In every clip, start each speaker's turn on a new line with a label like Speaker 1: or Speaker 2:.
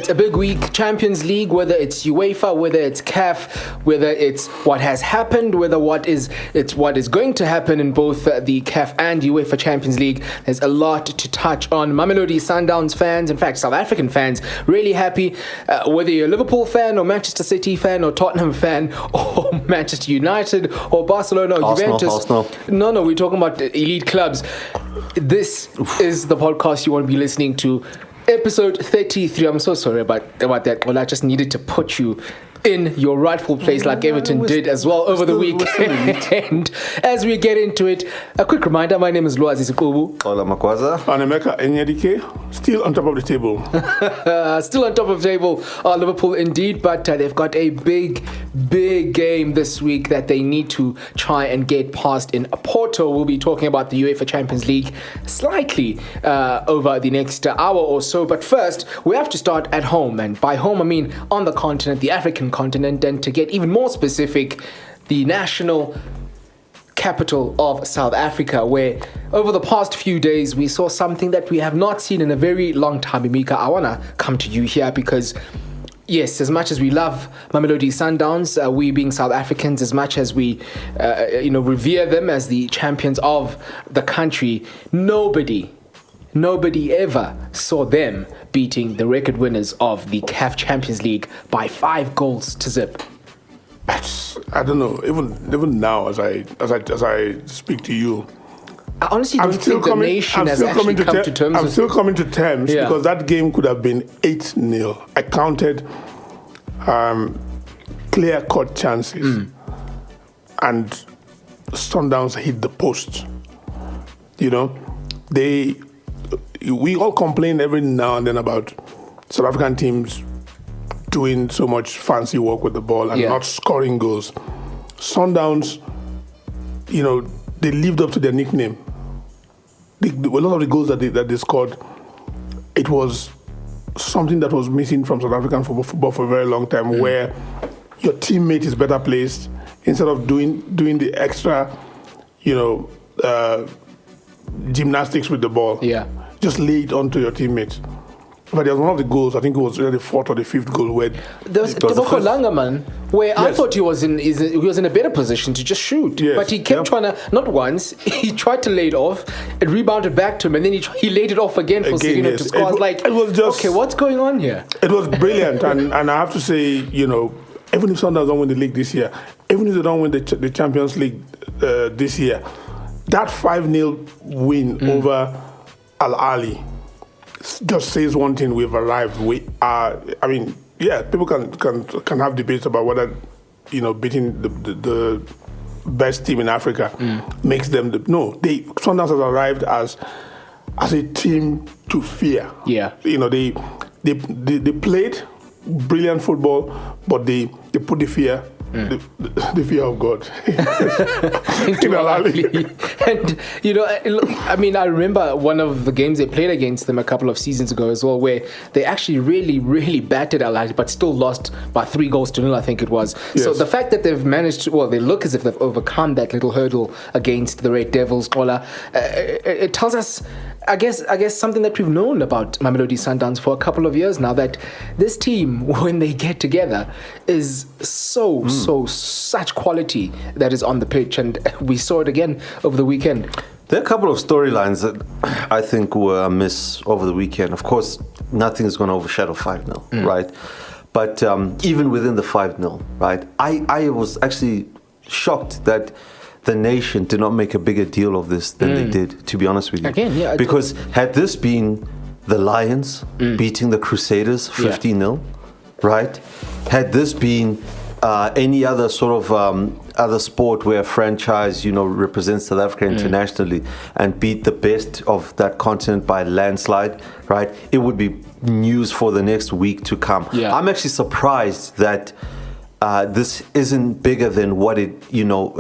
Speaker 1: it's a big week, Champions League, whether it's UEFA, whether it's CAF, whether it's what has happened, whether what is going to happen in both the CAF and UEFA Champions League. There's a lot to touch on. Mamelodi Sundowns fans, in fact, South African fans, really happy. Whether you're a Liverpool fan or Manchester City fan or Tottenham fan or Manchester United or Barcelona or Juventus.
Speaker 2: Arsenal.
Speaker 1: No, we're talking about elite clubs. This is the podcast you want to be listening to. Episode 33. I'm so sorry about that. Well, I just needed to put you in your rightful place like Everton did as well over the weekend. As we get into it, a quick reminder, my name is Lwazi Ziqubu.
Speaker 2: Xola Magwaza.
Speaker 3: And Emeka Enyadike, still on top of the table.
Speaker 1: Still on top of the table are Liverpool indeed, but they've got a big game this week that they need to try and get past in Porto. We'll be talking about the UEFA Champions League slightly over the next hour or so, but first we have to start at home, and by home I mean on the continent, the African continent, and to get even more specific, the national capital of South Africa, where over the past few days we saw something that we have not seen in a very long time. Emeka, I want to come to you here because yes, as much as we love Mamelodi Sundowns, we being South Africans, as much as we revere them as the champions of the country, nobody ever saw them beating the record winners of the CAF Champions League by 5 goals to zip.
Speaker 3: I don't know. Even now, as I speak to you,
Speaker 1: I honestly don't think the nation has actually come to terms.
Speaker 3: I'm still coming to terms because that game could have been 8-0. I counted clear-cut chances, and Sundowns hit the post. You know, we all complain every now and then about South African teams doing so much fancy work with the ball and not scoring goals. Sundowns, they lived up to their nickname. A lot of the goals that they scored, it was something that was missing from South African football for a very long time, where your teammate is better placed instead of doing the extra, gymnastics with the ball.
Speaker 1: Yeah.
Speaker 3: Just lay it onto your teammates. But there was one of the goals, I think it was either the 4th or the 5th goal, where
Speaker 1: there was Teboko Langerman, where I thought he was in a better position to just shoot.
Speaker 3: Yes.
Speaker 1: But he kept trying to, not once, he tried to lay it off, it rebounded back to him, and then he laid it off again for Seguino to score. I was like,
Speaker 3: it was just,
Speaker 1: okay, what's going on here?
Speaker 3: It was brilliant, and I have to say, even if Sundowns don't win the league this year, even if they don't win the Champions League this year, that 5-0 win over Ahly just says one thing: we've arrived. We are. I mean, people can have debates about whether beating the best team in Africa makes them Sundowns has arrived as a team to fear.
Speaker 1: Yeah.
Speaker 3: They played brilliant football, but they put the fear. The fear of God.
Speaker 1: And I remember one of the games they played against them a couple of seasons ago as well, where they actually really, really battered Ahly, but still lost by 3 goals to 0, I think it was.
Speaker 3: Yes.
Speaker 1: So the fact that they've managed to, they look as if they've overcome that little hurdle against the Red Devils, it tells us, I guess something that we've known about Mamelodi Sundowns for a couple of years now, that this team, when they get together, is such quality that is on the pitch, and we saw it again over the weekend.
Speaker 2: There are a couple of storylines that I think were amiss over the weekend. Of course, nothing is going to overshadow 5-0, right? But even within the 5-0, right, I was actually shocked that the nation did not make a bigger deal of this than they did, to be honest with you.
Speaker 1: Again,
Speaker 2: because had this been the Lions beating the Crusaders 15-0, right? Had this been any other sort of other sport where a franchise, represents South Africa internationally and beat the best of that continent by landslide, right? It would be news for the next week to come.
Speaker 1: Yeah.
Speaker 2: I'm actually surprised that this isn't bigger than what it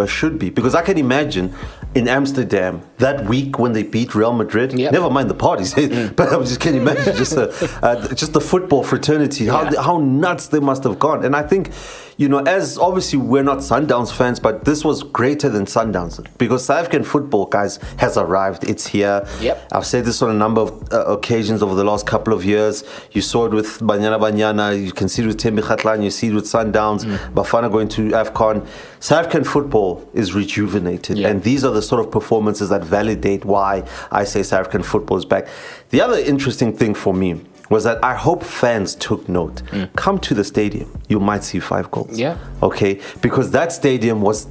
Speaker 2: should be, because I can imagine in Amsterdam that week when they beat Real Madrid. Never mind the parties, but I just can imagine just the football fraternity, how nuts they must have gone. And I think, as obviously we're not Sundowns fans, but this was greater than Sundowns, because South African football, guys, has arrived. It's here. I've said this on a number of occasions over the last couple of years. You saw it with Banyana, you can see it with Tembi Kgatlan, you see it with Sundowns, Bafana going to AFCON. South African football is rejuvenated, and these are the sort of performances that validate why I say South African football is back. The other interesting thing for me was that I hope fans took note. Come to the stadium, you might see 5 goals. Okay? Because that stadium was,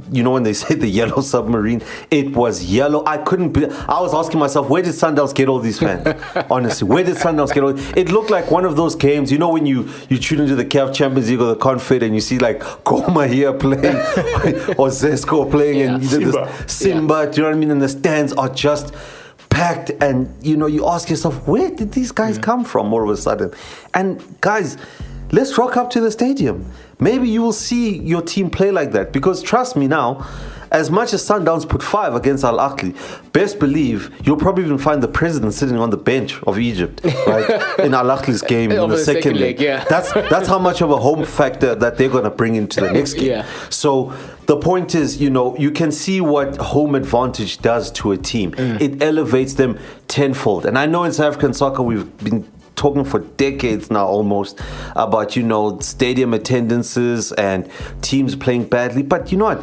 Speaker 2: when they say the yellow submarine, it was yellow. I was asking myself, where did Sundowns get all these fans? Honestly, where did Sundowns get all? It looked like one of those games, when you tune into the CAF Champions League or the Confed and you see like Goma here playing or Zesco playing and Simba, do you know what I mean? And the stands are just packed, and you ask yourself, where did these guys come from all of a sudden? And guys, let's rock up to the stadium. Maybe you will see your team play like that, because trust me now, as much as Sundowns put 5 against Ahly, best believe you'll probably even find the president sitting on the bench of Egypt, right, in Ahly's game in the second leg. That's how much of a home factor that they're going to bring into the next game. So the point is, you can see what home advantage does to a team. It elevates them tenfold. And I know in South African soccer we've been talking for decades now almost about, stadium attendances and teams playing badly. But you know what?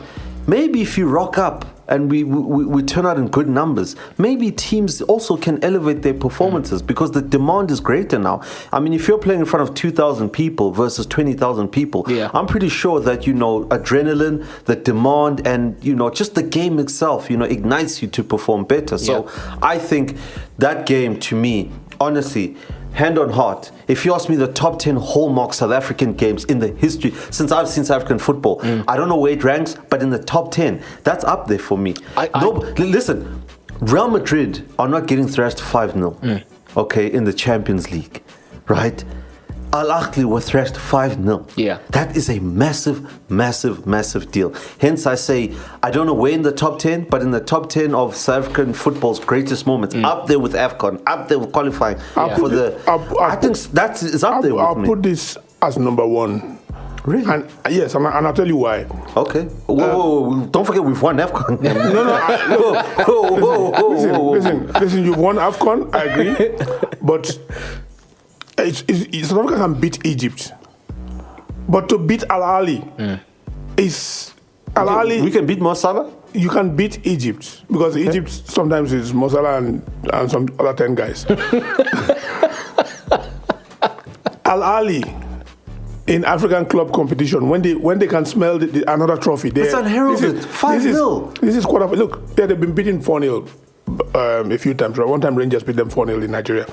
Speaker 2: Maybe if you rock up and we turn out in good numbers, maybe teams also can elevate their performances, because the demand is greater now. I mean, if you're playing in front of 2,000 people versus 20,000 people, I'm pretty sure that, adrenaline, the demand, and, just the game itself, ignites you to perform better. So I think that game, to me, honestly, hand on heart, if you ask me the top 10 hallmark South African games in the history, since I've seen South African football, I don't know where it ranks, but in the top 10, that's up there for me. Listen, Real Madrid are not getting thrashed 5-0, okay, in the Champions League, right? Ahly were thrashed 5-0. That is a massive, massive, massive deal. Hence, I say, I don't know where in the top 10, but in the top 10 of South African football's greatest moments, up there with AFCON, up there with qualifying for the... I think that is up there with me.
Speaker 3: I'll put this as number 1.
Speaker 2: Really?
Speaker 3: And yes, and I'll tell you why.
Speaker 2: Okay. Whoa. Don't forget we've won AFCON.
Speaker 3: Listen, you've won AFCON, I agree, but... South Africa can beat Egypt, but to beat Ahly is Ahly.
Speaker 2: We can beat Mo Salah.
Speaker 3: You can beat Egypt, because Egypt sometimes is Mo Salah and some other 10 guys. Ahly in African club competition, when they can smell another trophy,
Speaker 2: it's unheralded. 5-0.
Speaker 3: This is quarter. Look, they've been beaten 4-0 a few times. One time Rangers beat them 4-0 in Nigeria.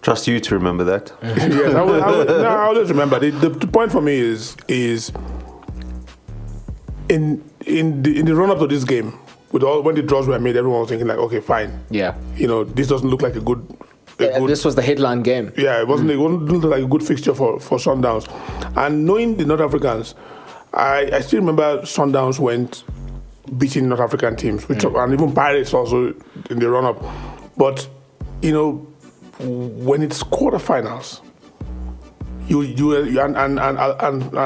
Speaker 2: Trust you to remember that.
Speaker 3: Yes, I always remember. The point for me is in the run up to this game, when the draws were made, everyone was thinking like, okay, fine. This doesn't look like a good.
Speaker 1: This was the headline game.
Speaker 3: It wasn't look like a good fixture for Sundowns. And knowing the North Africans, I still remember Sundowns went beating North African teams, and even Pirates also in the run up. But when it's quarterfinals, and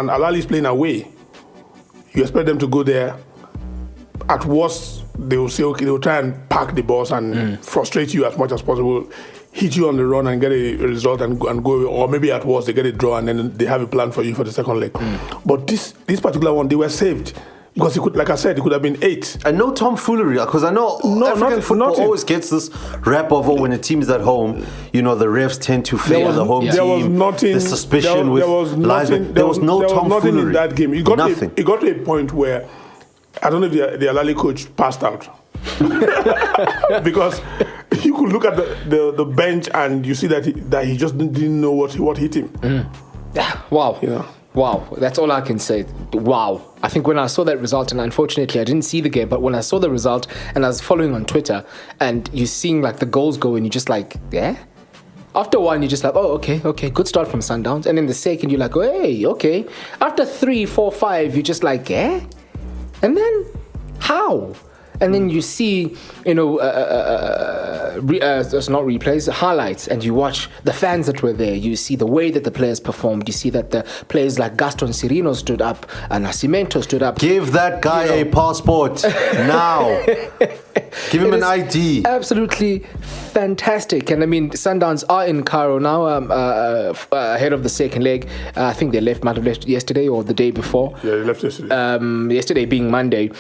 Speaker 3: Ahly is playing away, you expect them to go there. At worst, they will say, okay, they will try and pack the balls and frustrate you as much as possible, hit you on the run and get a result and go away. Or maybe at worst, they get a draw and then they have a plan for you for the second leg. But this particular one, they were saved. Because like I said, it could have been 8.
Speaker 2: And no tomfoolery, because I know African football always gets this rap over when a team is at home. The refs tend to favor the home team.
Speaker 3: There was nothing.
Speaker 2: The suspicion
Speaker 3: there was nothing.
Speaker 2: There was no tomfoolery.
Speaker 3: Nothing in that game. It got to a point where I don't know if the Ahly coach passed out. Because you could look at the bench and you see that he just didn't know what hit him.
Speaker 1: Wow. Wow, that's all I can say. Wow. I think when I saw that result, and unfortunately I didn't see the game, but when I saw the result and I was following on Twitter and you're seeing like the goals go and you're just like, After one, you're just like, oh, okay, good start from Sundowns. And then the second, you're like, oh, hey, okay. After 3, 4, 5, you're just like, eh? And then, how? And then you see, it's not replays, highlights, and you watch the fans that were there. You see the way that the players performed. You see that the players like Gaston Sirino stood up and Nascimento stood up.
Speaker 2: Give that guy a passport now. Give him an ID.
Speaker 1: Absolutely fantastic. And I mean, Sundowns are in Cairo now, ahead of the second leg. I think they left yesterday or the day before.
Speaker 3: Yeah, they left yesterday.
Speaker 1: Yesterday being Monday.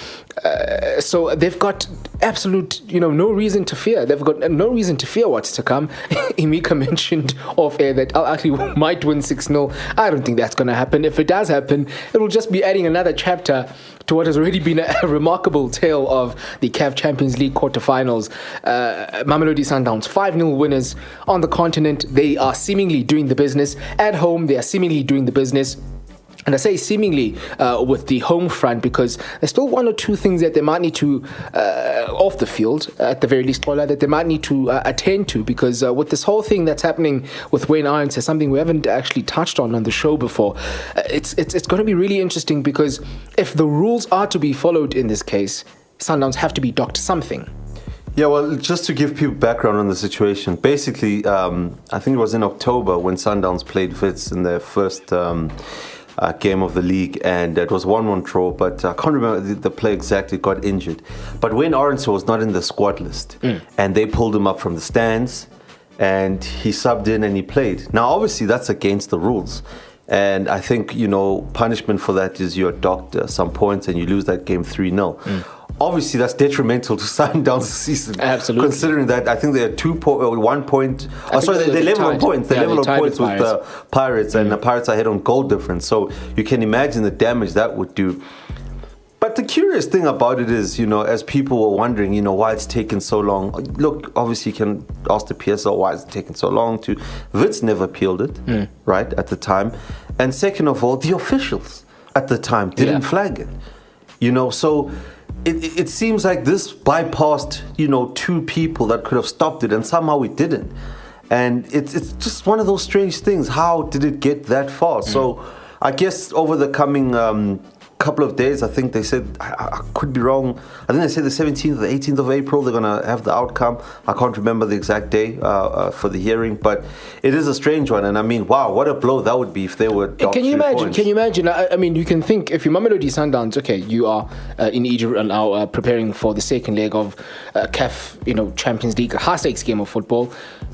Speaker 1: So they've got absolute, no reason to fear. They've got no reason to fear what's to come. Emeka mentioned off air that Ahly might win 6-0. I don't think that's going to happen. If it does happen, it'll just be adding another chapter to what has already been a remarkable tale of the CAF Champions League quarterfinals. Mamelodi Sundowns, 5-0 winners on the continent. They are seemingly doing the business. At home, they are seemingly doing the business. And I say seemingly with the home front because there's still one or two things that they might need to, off the field, at the very least, that they might need to attend to because with this whole thing that's happening with Wayne Arendse, something we haven't actually touched on the show before, it's going to be really interesting because if the rules are to be followed in this case, Sundowns have to be docked something.
Speaker 2: Yeah, well, just to give people background on the situation, basically, I think it was in October when Sundowns played Wits in their first game of the league, and it was 1-1 draw, but I can't remember the player exactly got injured. But Wayne Arendse was not in the squad list, and they pulled him up from the stands, and he subbed in and he played. Now, obviously, that's against the rules. And I think, punishment for that is you're docked some points and you lose that game 3-0. Obviously, that's detrimental to Sundowns' season.
Speaker 1: Absolutely.
Speaker 2: Considering that, I think they're 1 point. They're level on points. They're level on points with the Pirates, and the Pirates are ahead on goal difference. So you can imagine the damage that would do. But the curious thing about it is, as people were wondering, why it's taken so long. Look, obviously, you can ask the PSL why it's taken so long to. Wits never appealed it, right, at the time. And second of all, the officials at the time didn't flag it. So it seems like this bypassed, two people that could have stopped it, and somehow it didn't. And it's just one of those strange things. How did it get that far? So I guess over the coming couple of days, I think they said, I could be wrong, I think they said the 17th or the 18th of April they're going to have the outcome. I can't remember the exact day for the hearing, but it is a strange one. And I mean, wow, what a blow that would be if they were docked.
Speaker 1: Can you imagine? I mean, you can think, if you're Mamelodi Sundowns, okay, you are in Egypt and now preparing for the second leg of CAF Champions League, a high-stakes game of football.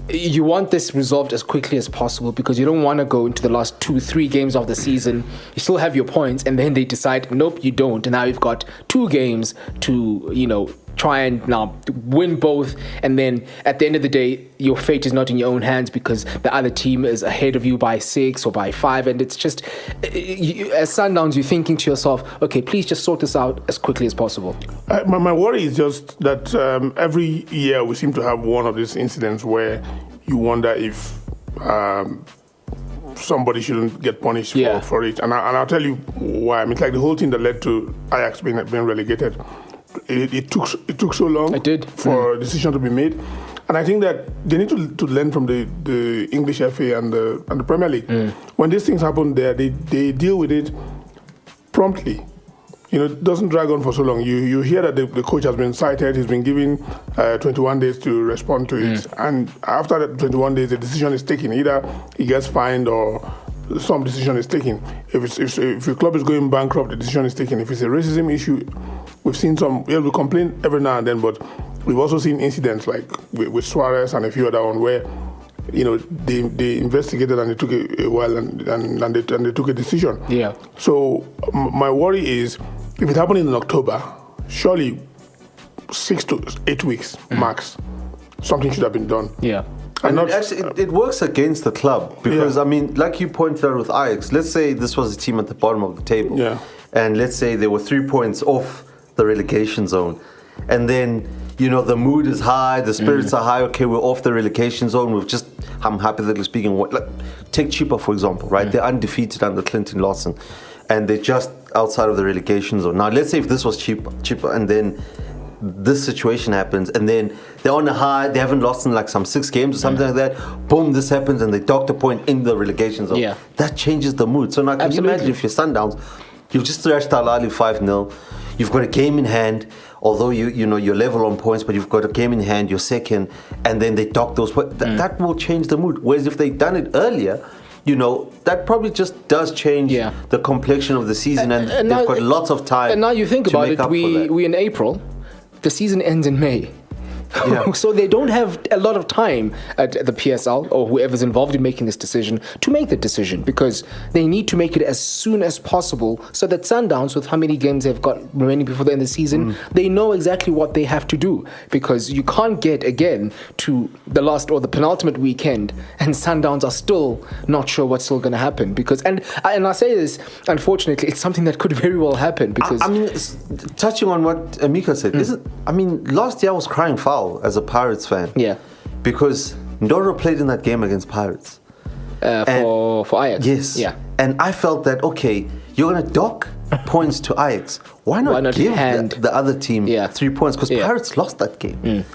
Speaker 1: You want this resolved as quickly as possible because you don't want to go into the last 2-3 games of the season. You still have your points, and then they decide, nope, you don't. And now you've got 2 games to, try and now win both. And then at the end of the day, your fate is not in your own hands because the other team is ahead of you by 6 or by 5. And it's just, as Sundowns, you're thinking to yourself, okay, please just sort this out as quickly as possible.
Speaker 3: My worry is just that every year we seem to have one of these incidents where you wonder if somebody shouldn't get punished for it. And I'll tell you why. I mean, it's like the whole thing that led to Ajax being relegated. It took so long for a decision to be made. And I think that they need to learn from the English FA and the Premier League. When these things happen there, they deal with it promptly. It doesn't drag on for so long. You hear that the coach has been cited, he's been given 21 days to respond to it. And after that 21 days, the decision is taken. Either he gets fined or some decision is taken. If your club is going bankrupt, the decision is taken. If it's a racism issue, we've seen we complain every now and then, but we've also seen incidents like with Suarez and a few other ones where they investigated and it took a while and they took a decision.
Speaker 1: Yeah.
Speaker 3: So my worry is if it happened in October, surely 6 to 8 weeks max, something should have been done.
Speaker 1: Yeah.
Speaker 2: And it works against the club because, I mean, like you pointed out with Ajax, let's say this was a team at the bottom of the table. Yeah. And let's say they were 3 points off the relegation zone. And then, the mood is high, the spirits are high. Okay, we're off the relegation zone. I'm hypothetically speaking, take Chippa, for example, right? They're undefeated under Clinton Lawson. And they're just outside of the relegation zone. Now, let's say if this was Chippa and then this situation happens, and then they're on a high, they haven't lost in like some 6 games or something like that, boom, this happens, and they dock a point in the relegation zone.
Speaker 1: Yeah.
Speaker 2: That changes the mood. So now can you imagine if you're Sundowns, you've just thrashed Ahly 5-0, you've got a game in hand, although you're level on points, but you've got a game in hand, you're second, and then they dock those points. That will change the mood. Whereas if they'd done it earlier, that probably just does change the complexion of the season, and they've got lots of time.
Speaker 1: And now you think about it, we in April, the season ends in May. Yeah. So they don't have a lot of time at the PSL or whoever's involved in making this decision to make the decision, because they need to make it as soon as possible so that Sundowns, with how many games they've got remaining before the end of the season, they know exactly what they have to do, because you can't get again to the last or the penultimate weekend and Sundowns are still not sure what's still going to happen, because and I say this, unfortunately, it's something that could very well happen, because
Speaker 2: I mean, touching on what Emeka said, last year I was crying foul as a Pirates fan.
Speaker 1: Yeah.
Speaker 2: Because Ndoro played in that game against Pirates.
Speaker 1: For Ajax.
Speaker 2: Yes.
Speaker 1: Yeah.
Speaker 2: And I felt that, okay, you're going to dock points to Ajax. Why not give the other team 3 points? Because Pirates lost that game.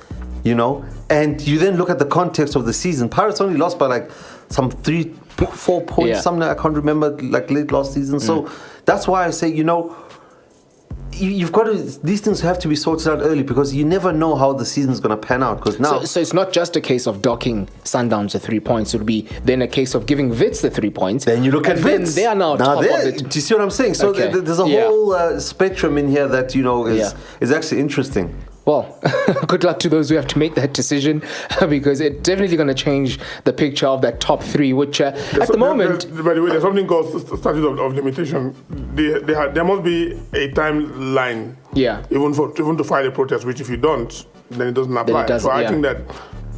Speaker 2: And you then look at the context of the season. Pirates only lost by like some 3-4 points, something I can't remember, like late last season. So that's why I say, you've got to, these things have to be sorted out early, because you never know how the season's going to pan out. Because now,
Speaker 1: so it's not just a case of docking Sundowns the 3 points. It would be then a case of giving Wits the 3 points.
Speaker 2: Then you look at Wits.
Speaker 1: They are now top of it.
Speaker 2: Do you see what I'm saying? So there's a whole spectrum in here that is actually interesting.
Speaker 1: Well, good luck to those who have to make that decision, because it's definitely going to change the picture of that top 3, which at the moment...
Speaker 3: By the way, there's something called statute of limitation. There must be a timeline, even to file a protest, which if you don't, then it doesn't apply. I think that,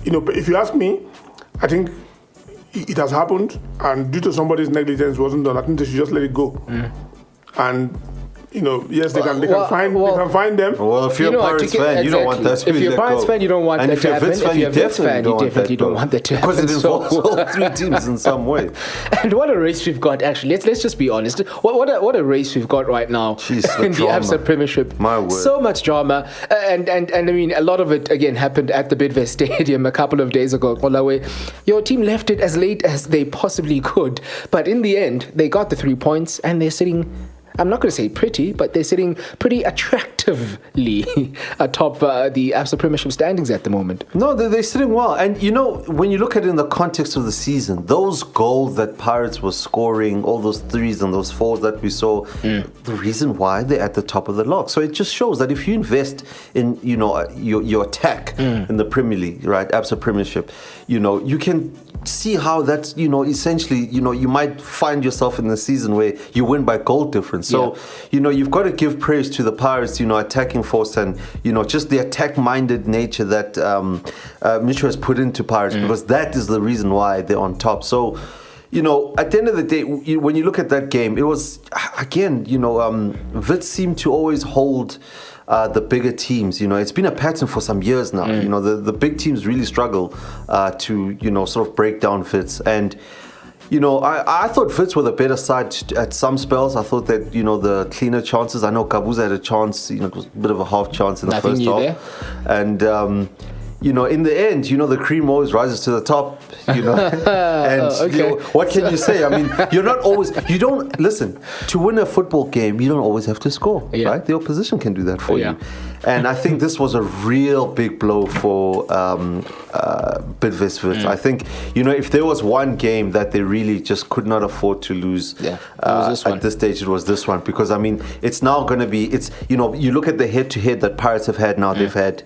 Speaker 3: if you ask me, I think it has happened, and due to somebody's negligence, wasn't done. I think they should just let it go. And... yes, they can find them.
Speaker 2: Well, if you're a Pirates fan, you don't want that to be.
Speaker 1: If you're a Pirates fan, you don't want that to happen. If you're a Wits fan, you definitely don't want that to happen.
Speaker 2: Because it involves all 3 teams in some way.
Speaker 1: And what a race we've got, actually. Let's just be honest. What a race we've got right now in the ABSA Premiership.
Speaker 2: My word.
Speaker 1: So much drama. And I mean, a lot of it, again, happened at the Bidvest Stadium a couple of days ago. Your team left it as late as they possibly could. But in the end, they got the 3 points, and they're sitting... I'm not going to say pretty, but they're sitting pretty attractively atop the ABSA Premiership standings at the moment.
Speaker 2: No, they're sitting well. And, when you look at it in the context of the season, those goals that Pirates were scoring, all those 3s and those 4s that we saw, the reason why they're at the top of the log. So it just shows that if you invest in, your attack in the Premier League, right, ABSA Premiership, you can see how that's, essentially, you might find yourself in the season where you win by goal difference. So, you've got to give praise to the Pirates, attacking force and, just the attack-minded nature that Micho has put into Pirates, because that is the reason why they're on top. So, at the end of the day, when you look at that game, it was, again, Wits seemed to always hold the bigger teams. It's been a pattern for some years now. The big teams really struggle to, sort of break down Wits. And, I thought Wits were the better side at some spells. I thought that, the cleaner chances. I know Kabuza had a chance, it was a bit of a half chance in the first half. And, in the end, the cream always rises to the top, and what can you say? I mean, listen, to win a football game, you don't always have to score, right? The opposition can do that for you. And I think this was a real big blow for Bidvest Wits. I think, if there was one game that they really just could not afford to lose at this stage, it was this one. Because, I mean, it's now going to be, you look at the head-to-head that Pirates have had now. They've had...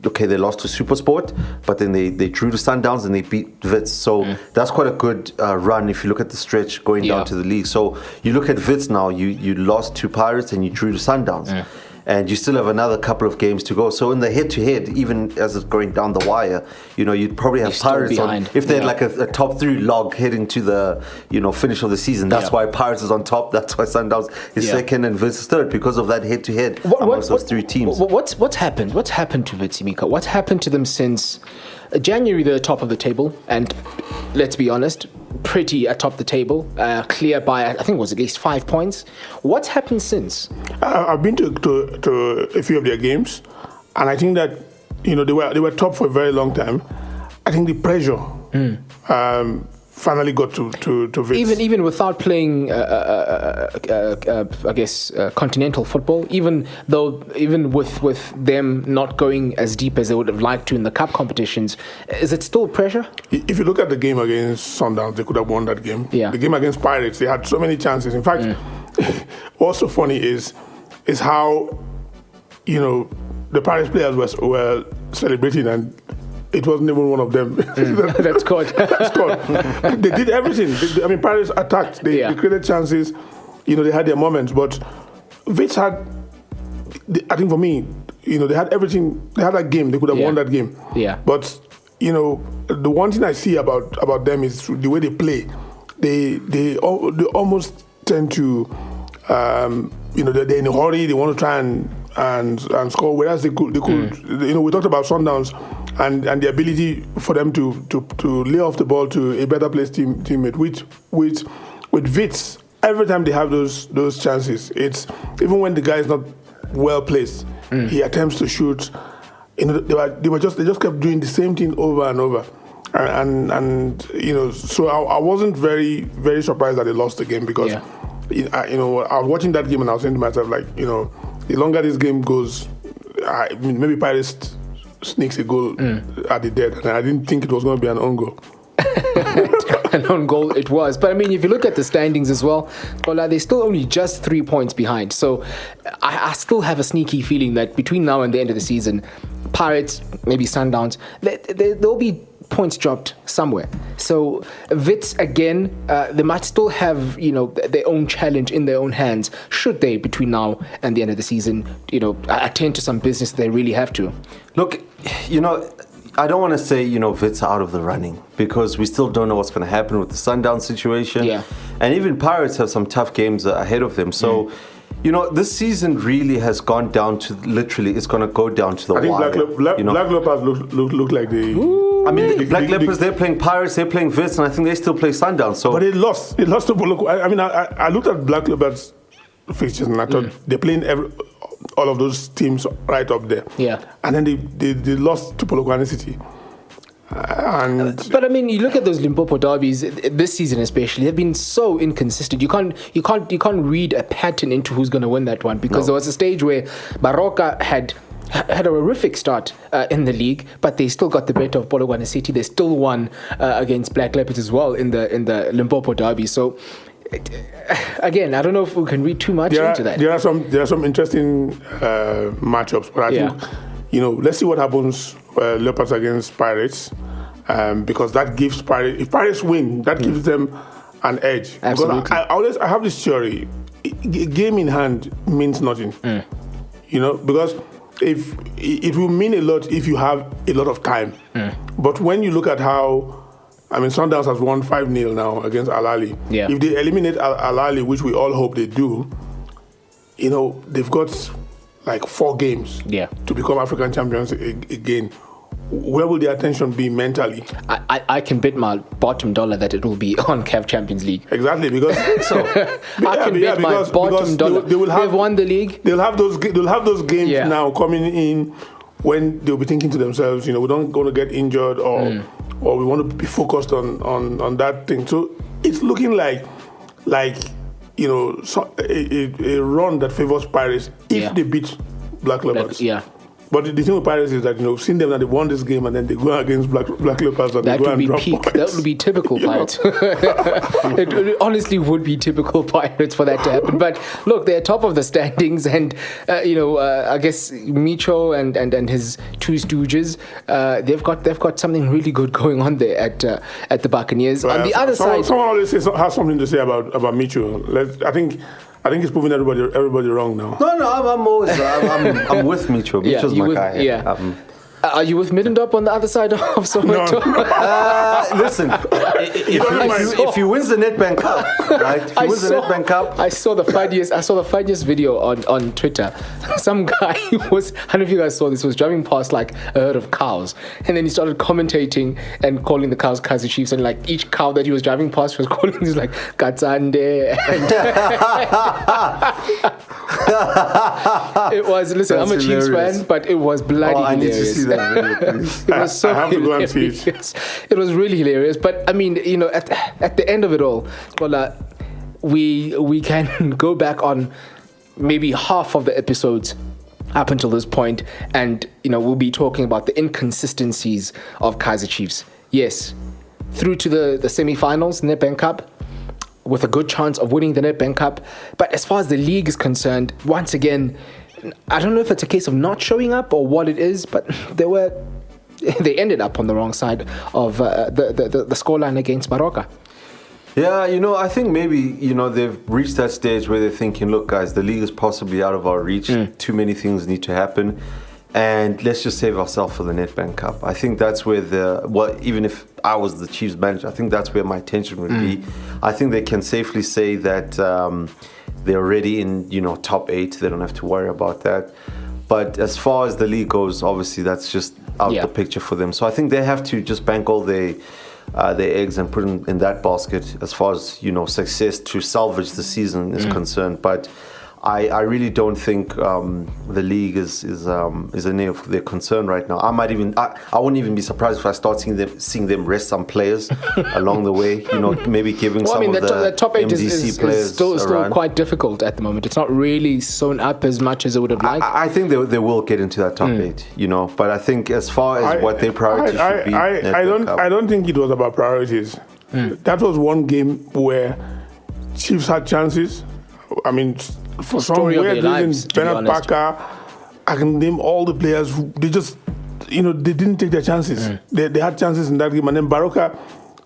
Speaker 2: they lost to SuperSport, but then they drew to Sundowns and they beat Wits. So that's quite a good run if you look at the stretch going down to the league. So you look at Wits now, you lost to Pirates and you drew to Sundowns. And you still have another couple of games to go. So in the head-to-head, even as it's going down the wire, you'd probably have Pirates on. If they had like a top 3 log heading to the finish of the season, that's why Pirates is on top. That's why Sundowns is second and Wits is third, because of that head-to-head amongst those 3 teams.
Speaker 1: What's happened? What's happened to Wits, Emeka? What's happened to them since January? They're top of the table, and let's be honest, pretty atop the table, clear by, I think it was at least 5 points. What's happened since?
Speaker 3: I've been to a few of their games, and I think that they were top for a very long time. I think the pressure finally got to Wits.
Speaker 1: Even without playing, I guess, continental football, even with them not going as deep as they would have liked to in the cup competitions, is it still pressure?
Speaker 3: If you look at the game against Sundowns, they could have won that game.
Speaker 1: Yeah.
Speaker 3: The game against Pirates, they had so many chances. In fact, what's so funny is how the Pirates players were celebrating, and it wasn't even one of them
Speaker 1: that scored.
Speaker 3: They did everything. Paris attacked. They created chances. They had their moments. But Wits had, I think for me, they had everything. They had that game. They could have won that game.
Speaker 1: Yeah.
Speaker 3: But, the one thing I see about them is the way they play. They almost tend to, they're in a hurry. They want to try and score. Whereas they could. We talked about Sundowns. And the ability for them to lay off the ball to a better placed teammate. With Wits, every time they have those chances, it's even when the guy is not well placed, he attempts to shoot. They just kept doing the same thing over and over, and so I wasn't very very surprised that they lost the game because I was watching that game and I was saying to myself the longer this game goes, maybe Pirates sneaks a goal at the dead, and I didn't think it was going to be an own goal.
Speaker 1: An own goal it was. But if you look at the standings as well, they're still only just 3 points behind. So I still have a sneaky feeling that between now and the end of the season, Pirates, maybe Sundowns, there'll be points dropped somewhere. So Wits, again, they might still have their own challenge in their own hands should they, between now and the end of the season, attend to some business they really have to.
Speaker 2: Look, I don't want to say, Wits are out of the running because we still don't know what's going to happen with the Sundown situation.
Speaker 1: Yeah.
Speaker 2: And even Pirates have some tough games ahead of them. So, this season really has gone down to it's going to go down to the wire.
Speaker 3: I think Black Leopards look like they...
Speaker 2: Black Leopards, they're playing Pirates, they're playing Wits, and I think they still play Sundown. So,
Speaker 3: but they lost to Ballon. I looked at Black Leopards fixtures and I thought they're playing all of those teams right up there.
Speaker 1: Yeah.
Speaker 3: And then they lost to Polokwane City.
Speaker 1: But you look at those Limpopo derbies this season, especially. They've been so inconsistent. You can't read a pattern into who's going to win that one because there was a stage where Baroka had a horrific start in the league, but they still got the better of Polokwane City. They still won against Black Leopards as well in the Limpopo derby. So. Again, I don't know if we can read too much into that.
Speaker 3: There are some interesting matchups, but I think let's see what happens Leopards against Pirates, because that gives Pirates. If Pirates win, that gives them an edge.
Speaker 1: Absolutely.
Speaker 3: Because I have this theory: game in hand means nothing. Because if it will mean a lot if you have a lot of time. But when you look at how. Sundowns has won 5-0 now against Ahly.
Speaker 1: Yeah.
Speaker 3: If they eliminate Ahly, which we all hope they do, they've got like 4 games to become African champions again. Where will the attention be mentally?
Speaker 1: I can bet my bottom dollar that it will be on CAF Champions League.
Speaker 3: Exactly, because
Speaker 1: I can bet my bottom dollar. They've won the league.
Speaker 3: They'll have those games now coming in when they'll be thinking to themselves, we don't want to get injured or we want to be focused on that thing. So it's looking like a run that favors Pirates if they beat Black Leopards. But the thing with Pirates is that, seeing them that they won this game and then they go against Black Leopards and
Speaker 1: that
Speaker 3: they go
Speaker 1: would be
Speaker 3: drop
Speaker 1: peak.
Speaker 3: points.
Speaker 1: That would be typical Pirates. It honestly would be typical Pirates for that to happen. But look, they're top of the standings, and I guess Micho and his two stooges, they've got something really good going on there at the Buccaneers. On the other side,
Speaker 3: someone always has something to say about Micho. I think he's proving everybody wrong now.
Speaker 2: No, I'm always I'm with Micho. Micho's my guy.
Speaker 1: Are you with Middendorp on the other side of Soweto?
Speaker 2: Listen, if he wins the Nedbank Cup, right? If he wins the Nedbank Cup,
Speaker 1: I saw the funniest video on Twitter. Some guy was, I don't know if you guys saw this, was driving past like a herd of cows, and then he started commentating and calling the cows Kaizer Chiefs, and like each cow that he was driving past was calling these like Katsande. It was, listen,
Speaker 2: That's
Speaker 1: I'm a Chiefs fan, but it was bloody
Speaker 2: I need
Speaker 1: hilarious.
Speaker 2: to see that video, please.
Speaker 1: It was so
Speaker 3: I have to go and see it.
Speaker 1: hilarious. It was really hilarious. But I mean, you know, at the end of it all, well, we can go back on maybe half of the episodes up until this point, and you know, we'll be talking about the inconsistencies of Kaizer Chiefs. Yes, through to the semi-finals, Nedbank Cup, with a good chance of winning the Nedbank Cup. But as far as the league is concerned, once again, I don't know if it's a case of not showing up or what it is, but they ended up on the wrong side of the scoreline against Baroka.
Speaker 2: Yeah, you know, I think maybe, you know, they've reached that stage where they're thinking, look, guys, the league is possibly out of our reach. Too many things need to happen. And let's just save ourselves for the Nedbank Cup. I think that's where even if I was the Chiefs manager, I think that's where my attention would be. I think they can safely say that they're already in, you know, top 8. They don't have to worry about that. But as far as the league goes, obviously that's just out the picture for them. So I think they have to just bank all their eggs and put them in that basket as far as, you know, success to salvage the season is concerned. But I really don't think the league is any of their concern right now. I wouldn't even be surprised if I start seeing them rest some players along the way. You know, maybe giving some of the
Speaker 1: top 8
Speaker 2: MDC players
Speaker 1: is still quite difficult at the moment. It's not really sewn up as much as I would have liked.
Speaker 2: I think they will get into that top 8. You know, but I think as far as what their priorities should be,
Speaker 3: I don't think it was about priorities. That was one game where Chiefs had chances. I mean, for some weird reason, Bernard Parker, I can name all the players who they just, you know, they didn't take their chances. They had chances in that game, and then Baroka,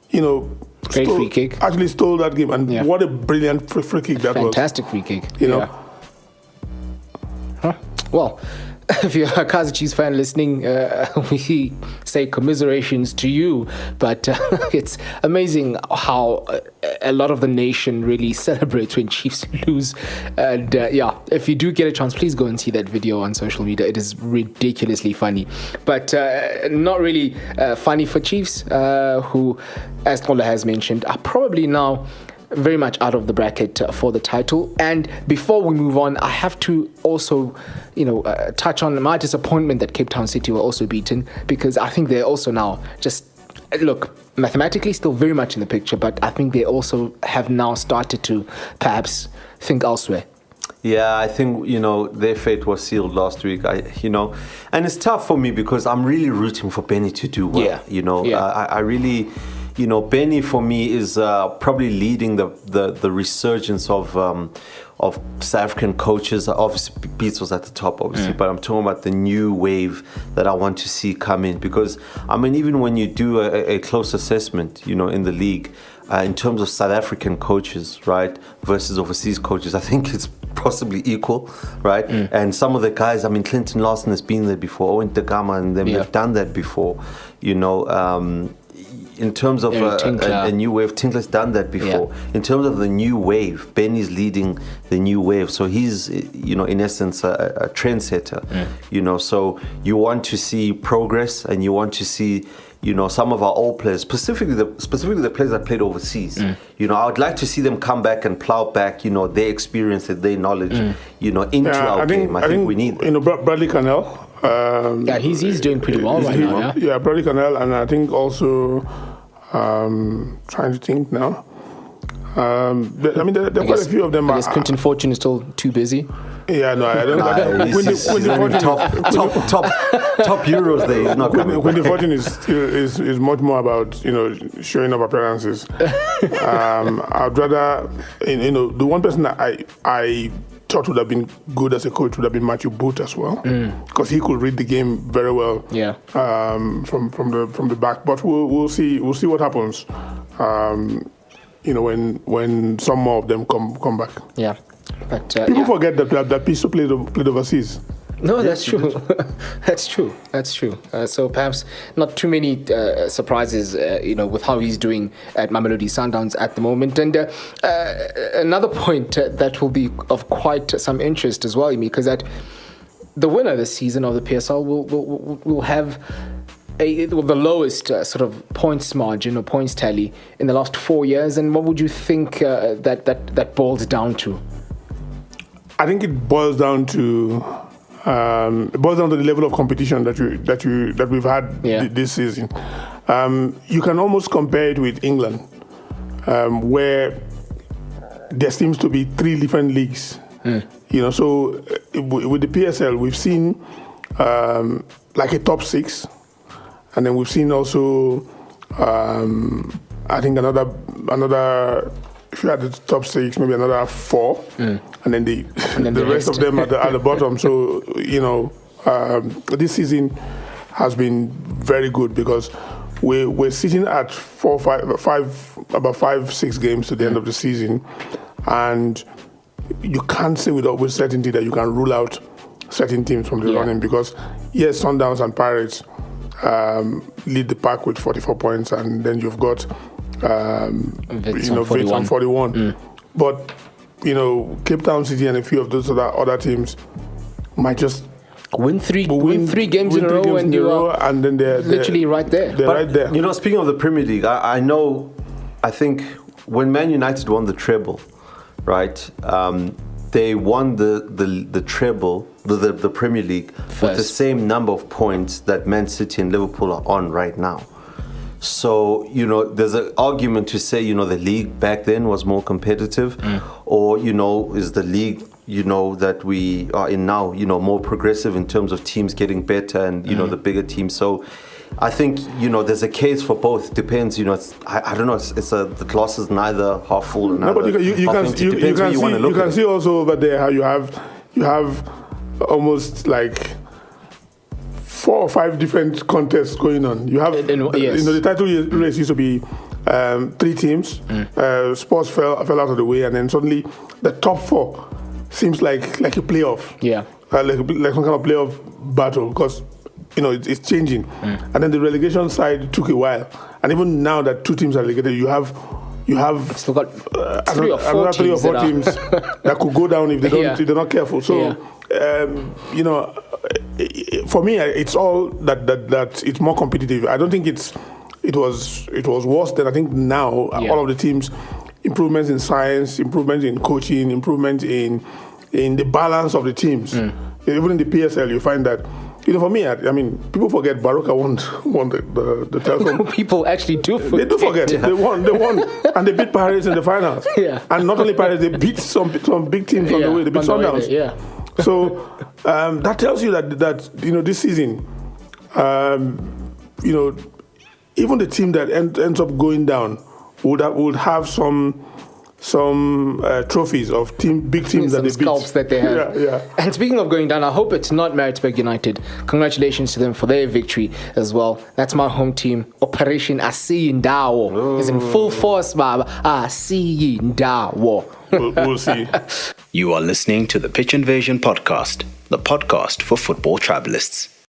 Speaker 3: you know,
Speaker 1: free kick.
Speaker 3: Actually stole that game, and what a brilliant free kick that was.
Speaker 1: Fantastic free kick.
Speaker 3: You know.
Speaker 1: Well, if you're a Kaizer Chiefs fan listening, we say commiserations to you, but it's amazing how a lot of the nation really celebrates when Chiefs lose. And if you do get a chance, please go and see that video on social media. It is ridiculously funny, but not really funny for Chiefs, who, as Xola has mentioned, are probably now very much out of the bracket for the title. And before we move on, I have to also, touch on my disappointment that Cape Town City were also beaten, because I think they're also now just, look, mathematically still very much in the picture, but I think they also have now started to perhaps think elsewhere.
Speaker 2: Yeah, I think, their fate was sealed last week, and it's tough for me because I'm really rooting for Benny to do well. I really... Benny for me is probably leading the resurgence of South African coaches. Obviously, Beats was at the top, obviously, but I'm talking about the new wave that I want to see come in. Because, I mean, even when you do a close assessment, in the league, in terms of South African coaches, right, versus overseas coaches, I think it's possibly equal, right? And some of the guys, I mean, Clinton Larson has been there before, Owen Dagama, and they've done that before, in terms of a new wave, Tinkler's done that before. Yeah. In terms of the new wave, Benny's leading the new wave. So he's, in essence, a trendsetter. So you want to see progress, and you want to see, some of our old players, specifically the players that played overseas. I would like to see them come back and plow back, their experience and their knowledge, into our game. I think we need that.
Speaker 3: Bradley Cannell.
Speaker 1: He's doing pretty well right now.
Speaker 3: Yeah, Bradley Cannell, and I think also trying to think now. There are quite a few of them.
Speaker 1: I guess Quinton Fortune is still too busy.
Speaker 3: Yeah, no, I don't.
Speaker 2: He's top Euros there. He's not coming.
Speaker 3: Quinton Fortune is much more about showing up appearances. I'd rather the one person that I thought would have been good as a coach would have been Matthew Booth as well, because he could read the game very well. Yeah. From the back, but we'll see what happens. When some more of them come back.
Speaker 1: Yeah. But
Speaker 3: people forget that Piso played overseas.
Speaker 1: No, that's true. That's true. So perhaps not too many surprises, with how he's doing at Mamelodi Sundowns at the moment. And another point that will be of quite some interest as well, because that the winner this season of the PSL will have the lowest sort of points margin or points tally in the last 4 years. And what would you think that boils down to?
Speaker 3: I think it boils down to the level of competition that we've had this season. You can almost compare it with England, where there seems to be 3 different leagues. So with the PSL, we've seen like a top 6, and then we've seen also I think another. If you had the top 6, maybe another 4, and then the rest of them at the bottom. So this season has been very good because we're sitting at 5, 6 games to the end of the season, and you can't say with certainty that you can rule out certain teams from the running, because yes, Sundowns and Pirates lead the pack with 44 points, and then you've got Wits on 41. But Cape Town City and a few of those other teams might just
Speaker 1: win three games in a row,
Speaker 3: and then they're
Speaker 1: literally right there.
Speaker 3: They're right there.
Speaker 2: Speaking of the Premier League, I think when Man United won the treble, right? They won the treble, the Premier League, with the same number of points that Man City and Liverpool are on right now. So, there's an argument to say, the league back then was more competitive, or, is the league, that we are in now, more progressive in terms of teams getting better and, the bigger teams. So I think, there's a case for both. Depends, I don't know, the glass is neither half full or
Speaker 3: no, but you can see also over there how you have almost like 4 or 5 different contests going on. You have, the title race used to be 3 teams. Sports fell out of the way, and then suddenly the top 4 seems like a playoff.
Speaker 1: Yeah,
Speaker 3: like some kind of playoff battle, because it's changing. And then the relegation side took a while, and even now that 2 teams are relegated, you have
Speaker 1: still got 3 or 4
Speaker 3: teams that could go down if they don't if they're not careful. So for me, it's all that it's more competitive. I don't think it was worse than I think now. All of the teams, improvements in science, improvements in coaching, improvements in the balance of the teams. Even in the PSL, you find that. For me, I mean, people forget Baroka won the Telkom.
Speaker 1: People actually do forget.
Speaker 3: They do forget. They won, and they beat Pirates in the finals. And not only Pirates, they beat some big teams on the way. They beat Sundowns. So that tells you that this season, even the team that ends up going down would have some trophies of big teams that they beat.
Speaker 1: Scalps that they have.
Speaker 3: Yeah.
Speaker 1: And speaking of going down, I hope it's not Maritzburg United. Congratulations to them for their victory as well. That's my home team. Operation Asiyindawo is in full force, Baba. Asiyindawo.
Speaker 3: We'll see.
Speaker 4: You are listening to the Pitch Invasion podcast, the podcast for football tribalists.